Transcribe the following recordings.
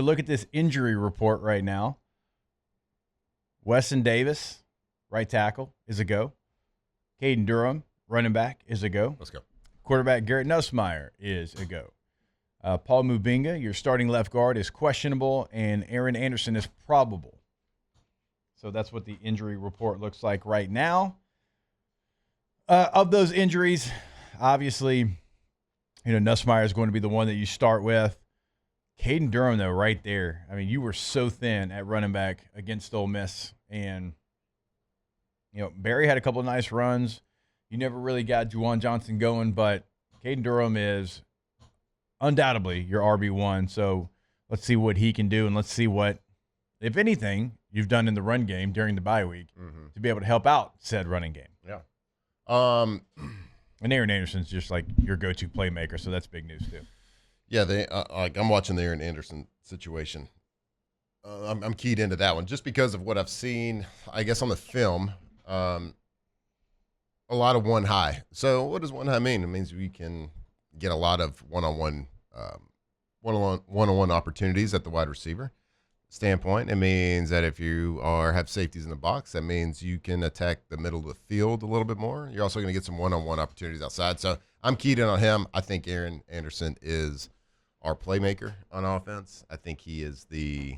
Look at this injury report right now. Weston Davis, right tackle, is a go. Caden Durham, running back, is a go. Let's go. Quarterback Garrett Nussmeier is a go. Paul Mubinga, your starting left guard, is questionable, and Aaron Anderson is probable. So that's what the injury report looks like right now. Of those injuries, obviously, Nussmeier is going to be the one that you start with. Caden Durham, though, right there. I mean, you were so thin at running back against Ole Miss, and Barry had a couple of nice runs. You never really got Juwan Johnson going, but Caden Durham is undoubtedly your RB1. So let's see what he can do, and let's see what, if anything, you've done in the run game during the bye week to be able to help out said running game. Yeah. And Aaron Anderson's just like your go-to playmaker, so that's big news too. Yeah, I'm watching the Aaron Anderson situation. I'm keyed into that one just because of what I've seen, I guess, on the film. A lot of one high. So what does one high mean? It means we can get a lot of one-on-one opportunities at the wide receiver standpoint. It means that if you have safeties in the box, that means you can attack the middle of the field a little bit more. You're also going to get some one-on-one opportunities outside. So I'm keyed in on him. I think Aaron Anderson is our playmaker on offense. I think he is the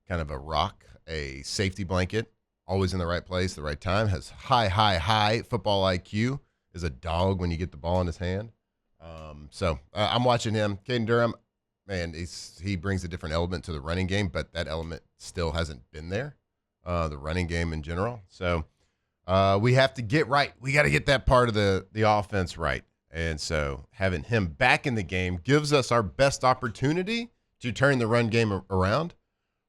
kind of a rock, a safety blanket, always in the right place, the right time, has high football IQ, is a dog when you get the ball in his hand. So I'm watching him. Caden Durham, man, he brings a different element to the running game, but that element still hasn't been there, the running game in general. So we have to get right. We got to get that part of the offense right. And so having him back in the game gives us our best opportunity to turn the run game around.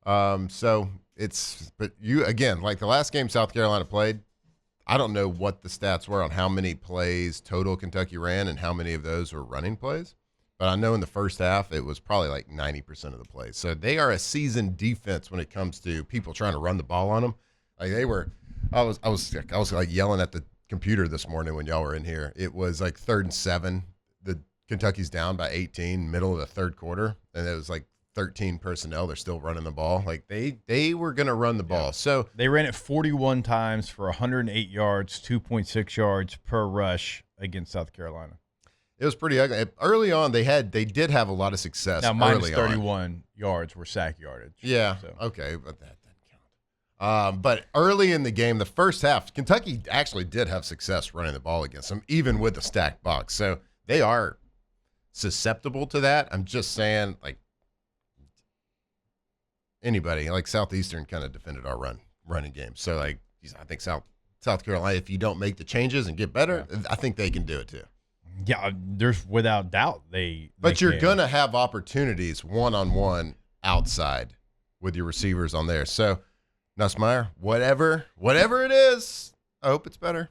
But you, again, like the last game South Carolina played, I don't know what the stats were on how many plays total Kentucky ran and how many of those were running plays. But I know in the first half, it was probably like 90% of the plays. So they are a seasoned defense when it comes to people trying to run the ball on them. Like I was like yelling at the computer this morning when y'all were in here. It was like 3rd and 7. The Kentucky's down by 18, middle of the third quarter, and it was like 13 personnel. They're still running the ball. Like they were going to run the ball. So they ran it 41 times for 108 yards, 2.6 yards per rush against South Carolina. It was pretty ugly. Early on, they did have a lot of success. Now, minus 31 yards were sack yardage. Yeah, so. Okay, but that doesn't count. But early in the game, the first half, Kentucky actually did have success running the ball against them, even with the stacked box. So they are susceptible to that. I'm just saying, like, anybody, like Southeastern kind of defended our running game. So, like, I think South Carolina, if you don't make the changes and get better, I think they can do it too. Yeah, there's without doubt But you're going to have opportunities one-on-one outside with your receivers on there. So, Nussmeier, whatever it is, I hope it's better.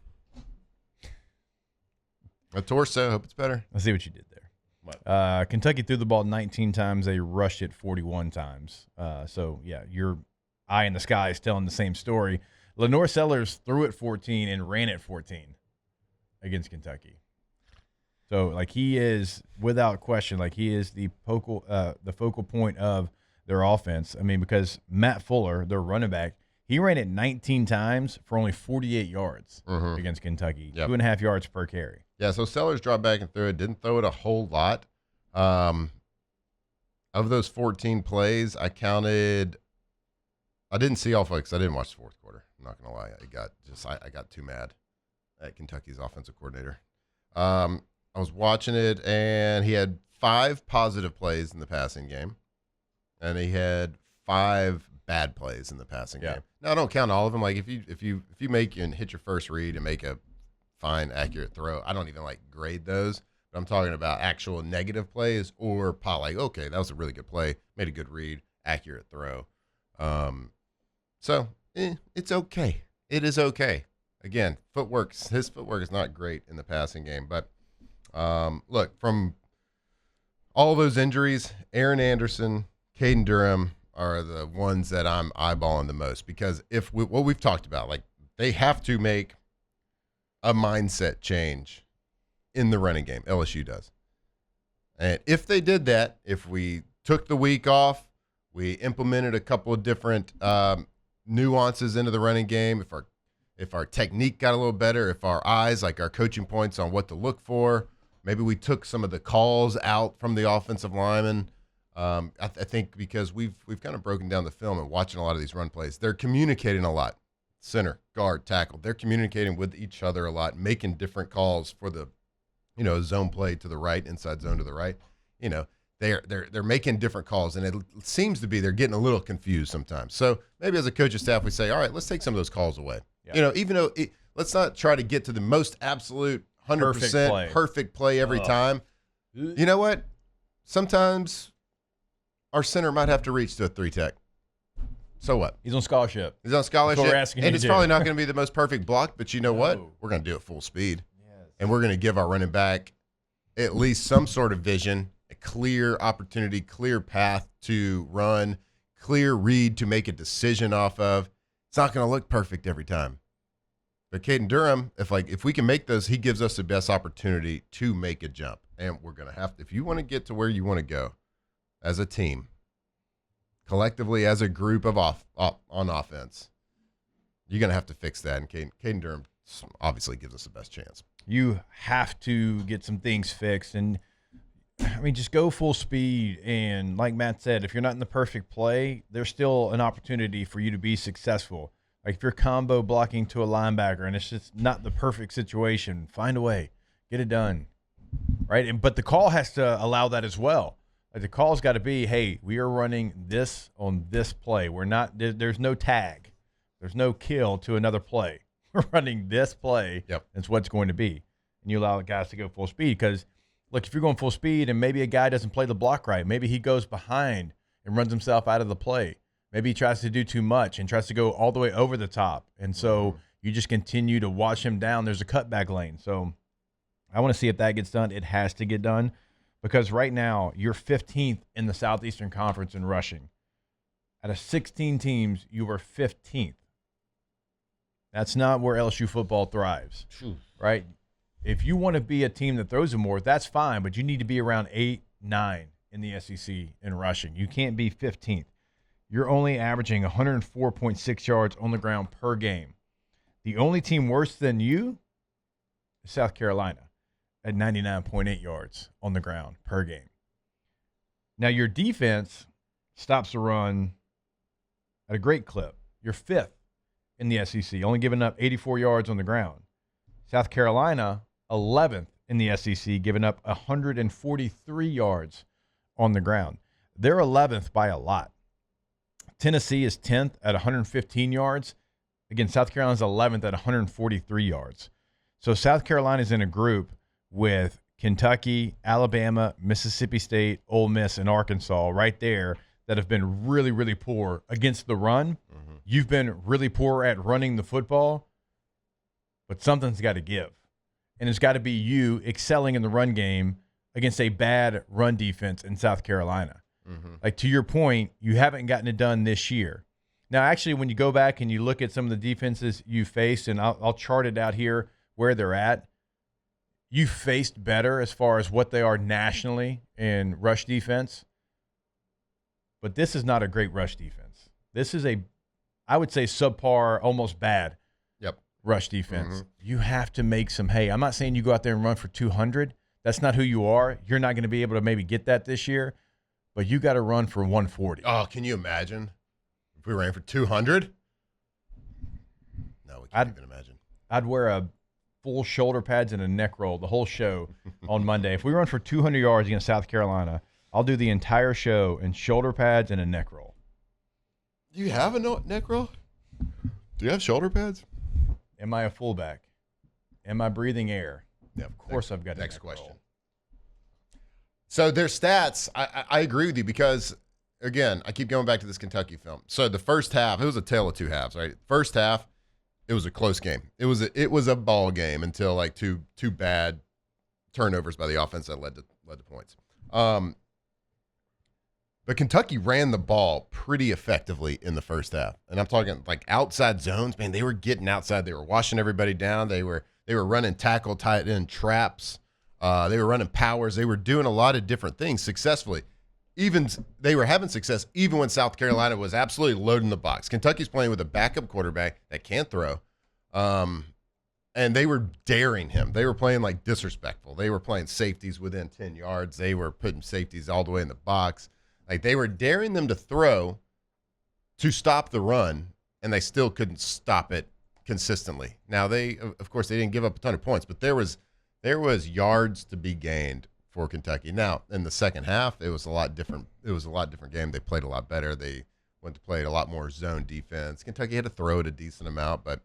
A torso, I hope it's better. I see what you did there. Kentucky threw the ball 19 times. They rushed it 41 times. So, yeah, your eye in the sky is telling the same story. Lenore Sellers threw it 14 and ran it 14 against Kentucky. So, like, he is, without question, like, he is the focal point of their offense. I mean, because Matt Fuller, their running back, he ran it 19 times for only 48 yards against Kentucky, 2.5 yards per carry. Yeah, so Sellers dropped back and threw it, didn't throw it a whole lot. Of those 14 plays, I didn't see all because I didn't watch the fourth quarter. I'm not going to lie. I got too mad at Kentucky's offensive coordinator. I was watching it, and he had 5 positive plays in the passing game, and he had 5 bad plays in the passing game. Now, I don't count all of them. Like if you make and hit your first read and make a fine, accurate throw, I don't even grade those. But I'm talking about actual negative plays or like, okay, that was a really good play, made a good read, accurate throw. So it's okay. It is okay. Again, his footwork is not great in the passing game, but. Look, from all those injuries, Aaron Anderson, Caden Durham are the ones that I'm eyeballing the most because what we've talked about, like they have to make a mindset change in the running game. LSU does. And if they did that, if we took the week off, We implemented a couple of different nuances into the running game. If our technique got a little better, if our eyes, like our coaching points on what to look for, maybe we took some of the calls out from the offensive linemen. I think because we've kind of broken down the film and watching a lot of these run plays, they're communicating a lot. Center, guard, tackle, they're communicating with each other a lot, making different calls for the, zone play to the right, inside zone to the right. They're making different calls, and it seems to be they're getting a little confused sometimes. So maybe as a coaching staff, we say, all right, let's take some of those calls away. Yeah. Even though let's not try to get to the most absolute 100% perfect play every time. You know what? Sometimes our center might have to reach to a 3-tech. So what? He's on scholarship. He's on scholarship. That's what we're asking and you it's to probably do. not going to be the most perfect block, but you know what? We're going to do it full speed. Yes. And we're going to give our running back at least some sort of vision, a clear opportunity, clear path to run, clear read to make a decision off of. It's not going to look perfect every time. But Caden Durham, if we can make those, he gives us the best opportunity to make a jump. And we're going to have to, if you want to get to where you want to go as a team, collectively as a group of on offense, you're going to have to fix that. And Caden Durham obviously gives us the best chance. You have to get some things fixed. And, just go full speed. And like Matt said, if you're not in the perfect play, there's still an opportunity for you to be successful. Like if you're combo blocking to a linebacker and it's just not the perfect situation, find a way. Get it done. Right? But the call has to allow that as well. Like the call's got to be, hey, we are running this on this play. We're not there's no tag. There's no kill to another play. We're running this play. Yep. That's what it's going to be. And you allow the guys to go full speed because, look, if you're going full speed and maybe a guy doesn't play the block right, maybe he goes behind and runs himself out of the play. Maybe he tries to do too much and tries to go all the way over the top. And so you just continue to watch him down. There's a cutback lane. So I want to see if that gets done. It has to get done because right now you're 15th in the Southeastern Conference in rushing. Out of 16 teams, you were 15th. That's not where LSU football thrives, right? If you want to be a team that throws it more, that's fine, but you need to be around 8, 9 in the SEC in rushing. You can't be 15th. You're only averaging 104.6 yards on the ground per game. The only team worse than you is South Carolina at 99.8 yards on the ground per game. Now, your defense stops the run at a great clip. You're 5th in the SEC, only giving up 84 yards on the ground. South Carolina, 11th in the SEC, giving up 143 yards on the ground. They're 11th by a lot. Tennessee is 10th at 115 yards. Again, South Carolina's 11th at 143 yards. So South Carolina's in a group with Kentucky, Alabama, Mississippi State, Ole Miss, and Arkansas right there that have been really, really poor against the run. Mm-hmm. You've been really poor at running the football, but something's got to give. And it's got to be you excelling in the run game against a bad run defense in South Carolina. Mm-hmm. Like, to your point, you haven't gotten it done this year. Now, actually, when you go back and you look at some of the defenses you faced, and I'll chart it out here where they're at, you faced better as far as what they are nationally in rush defense. But this is not a great rush defense. This is I would say, subpar, almost bad rush defense. Mm-hmm. You have to make some hay. I'm not saying you go out there and run for 200. That's not who you are. You're not going to be able to maybe get that this year. But you got to run for 140. Oh, can you imagine if we ran for 200? No, we can't even imagine. I'd wear a full shoulder pads and a neck roll the whole show on Monday. If we run for 200 yards against South Carolina, I'll do the entire show in shoulder pads and a neck roll. Do you have a neck roll? Do you have shoulder pads? Am I a fullback? Am I breathing air? Yeah, of course I've got a next neck question. roll. So their stats, I agree with you because, again, I keep going back to this Kentucky film. So the first half, it was a tale of two halves, right? First half, it was a close game. It was a ball game until like two bad turnovers by the offense that led to points. But Kentucky ran the ball pretty effectively in the first half. And I'm talking like outside zones. Man, they were getting outside. They were washing everybody down. They were running tackle, tight end traps. They were running powers. They were doing a lot of different things successfully. they were having success even when South Carolina was absolutely loading the box. Kentucky's playing with a backup quarterback that can't throw. And they were daring him. They were playing like disrespectful. They were playing safeties within 10 yards. They were putting safeties all the way in the box. Like they were daring them to throw to stop the run, and they still couldn't stop it consistently. Now of course, they didn't give up a ton of points, but there was yards to be gained for Kentucky. Now, in the second half, it was a lot different. It was a lot different game. They played a lot better. They went to play a lot more zone defense. Kentucky had to throw it a decent amount, but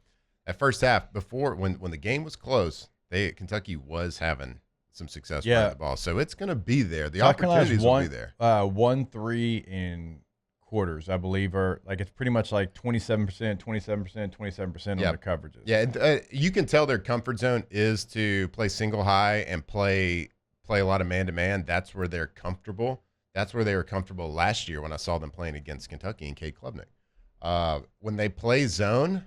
at first half, before when the game was close, Kentucky was having some success running the ball. So it's going to be there. The opportunities will be there. 1-3 in quarters, I believe, are like it's pretty much like 27%, 27%, 27% on the coverages. Yeah, you can tell their comfort zone is to play single high and play a lot of man-to-man. That's where they're comfortable. That's where they were comfortable last year when I saw them playing against Kentucky and Kate Klubnik. When they play zone,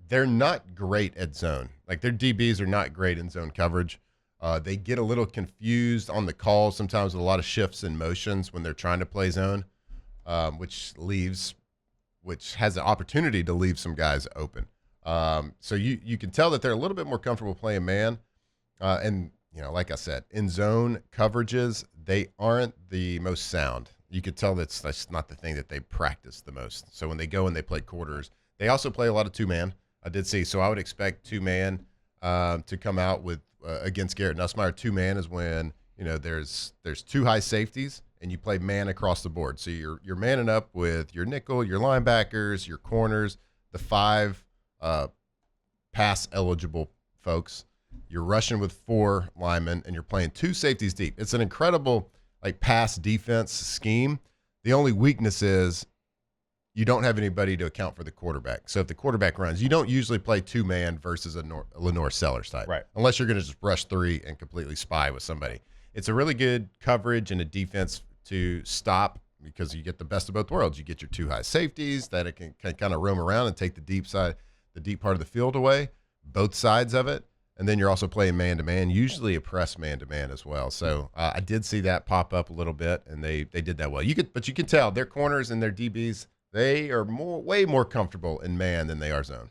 they're not great at zone. Like their DBs are not great in zone coverage. They get a little confused on the calls sometimes with a lot of shifts and motions when they're trying to play zone, which has the opportunity to leave some guys open. So you can tell that they're a little bit more comfortable playing man. And like I said, in zone coverages, they aren't the most sound. You could tell that's not the thing that they practice the most. So when they go and they play quarters, they also play a lot of two-man. I did see. So I would expect two-man to come out with against Garrett Nussmeier. Two-man is when there's two high safeties and you play man across the board. So you're manning up with your nickel, your linebackers, your corners, the 5 pass eligible folks. You're rushing with 4 linemen and you're playing 2 safeties deep. It's an incredible pass defense scheme. The only weakness is you don't have anybody to account for the quarterback. So if the quarterback runs, you don't usually play two-man versus a Lenore Sellers type. Right. Unless you're going to just rush 3 and completely spy with somebody. It's a really good coverage and a defense to stop because you get the best of both worlds. You get your 2 high safeties that it can kind of roam around and take the deep part of the field away, both sides of it. And then you're also playing man-to-man, usually a press man-to-man as well. So I did see that pop up a little bit, and they did that well. But you can tell their corners and their DBs, they are way more comfortable in man than they are zone.